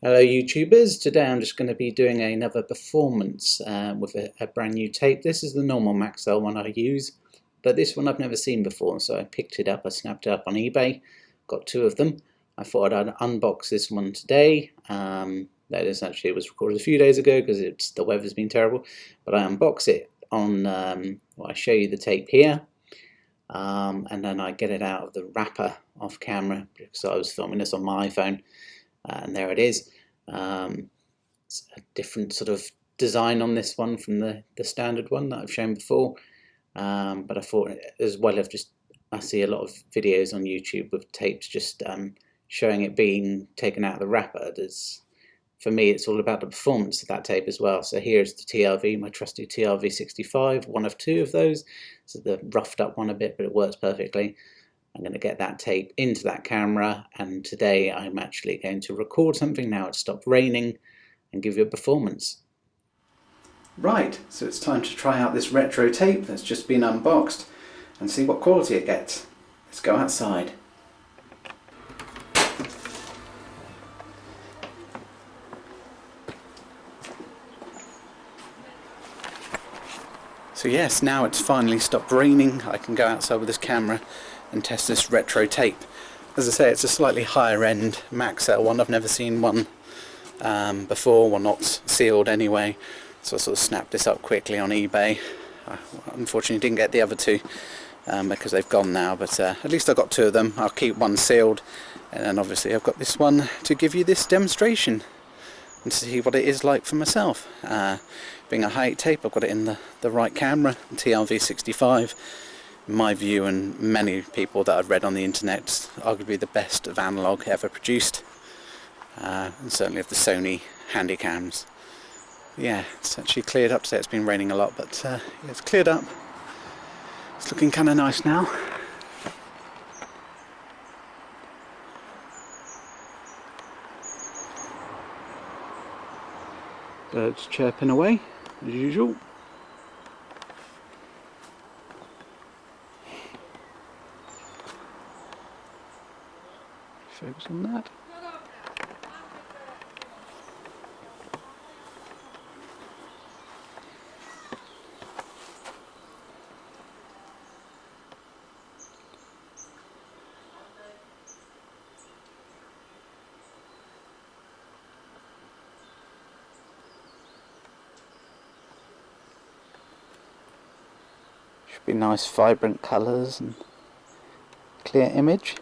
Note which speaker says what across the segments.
Speaker 1: Hello YouTubers, today I'm just going to be doing another performance with a brand new tape. This is the normal Maxell one I use, but this one I've never seen before, so I picked it up, I snapped it up on eBay, got two of them. I thought I'd unbox this one today. That is actually, it was recorded a few days ago because the weather's been terrible, but I unbox it on, I show you the tape here, and then I get it out of the wrapper off camera because I was filming this on my iPhone. And there it is. It's a different sort of design on this one from the standard one that I've shown before, but I thought, as well as I see a lot of videos on YouTube with tapes just showing it being taken out of the wrapper. For me, it's all about the performance of that tape as well. So here's the TRV, my trusty TRV 65, one of two of those. So the roughed up one a bit, but it works perfectly. I'm going to get that tape into that camera, and today I'm actually going to record something now it's stopped raining and give you a performance. Right, so it's time to try out this retro tape that's just been unboxed and see what quality it gets. Let's go outside. So yes, now it's finally stopped raining. I can go outside with this camera and test this retro tape. As I say, it's a slightly higher end Maxell one. I've never seen one before, well, not sealed anyway, so I sort of snapped this up quickly on eBay. I unfortunately didn't get the other two because they've gone now, but at least I got two of them. I'll keep one sealed, and then obviously I've got this one to give you this demonstration and see what it is like for myself. Being a Hi8 tape, I've got it in the right camera, TRV 65. In my view, and many people that I've read on the internet, arguably the best of analog ever produced, and certainly of the Sony handycams. Yeah, it's actually cleared up today. It's been raining a lot, but yeah, it's cleared up. It's looking kind of nice now. Birds chirping away as usual. Focus on that. Should be nice vibrant colours and clear image.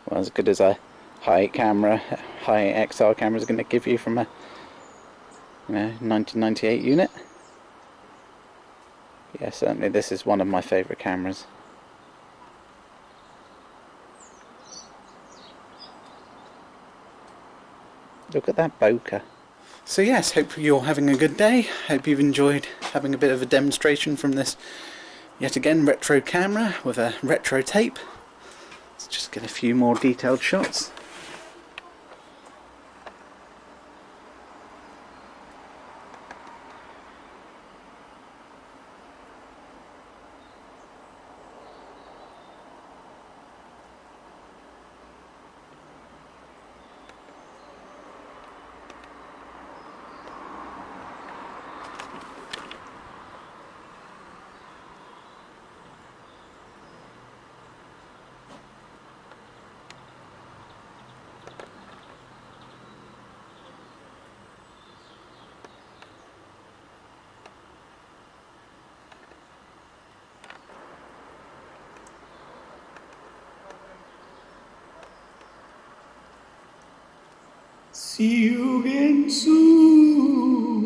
Speaker 1: Well, as good as a Hi8 camera, Hi8 XR camera is going to give you from a 1998 unit. Yeah, certainly this is one of my favourite cameras. Look at that bokeh. So yes, hope you're having a good day. Hope you've enjoyed having a bit of a demonstration from this yet again retro camera with a retro tape. Let's just get a few more detailed shots. See you again soon.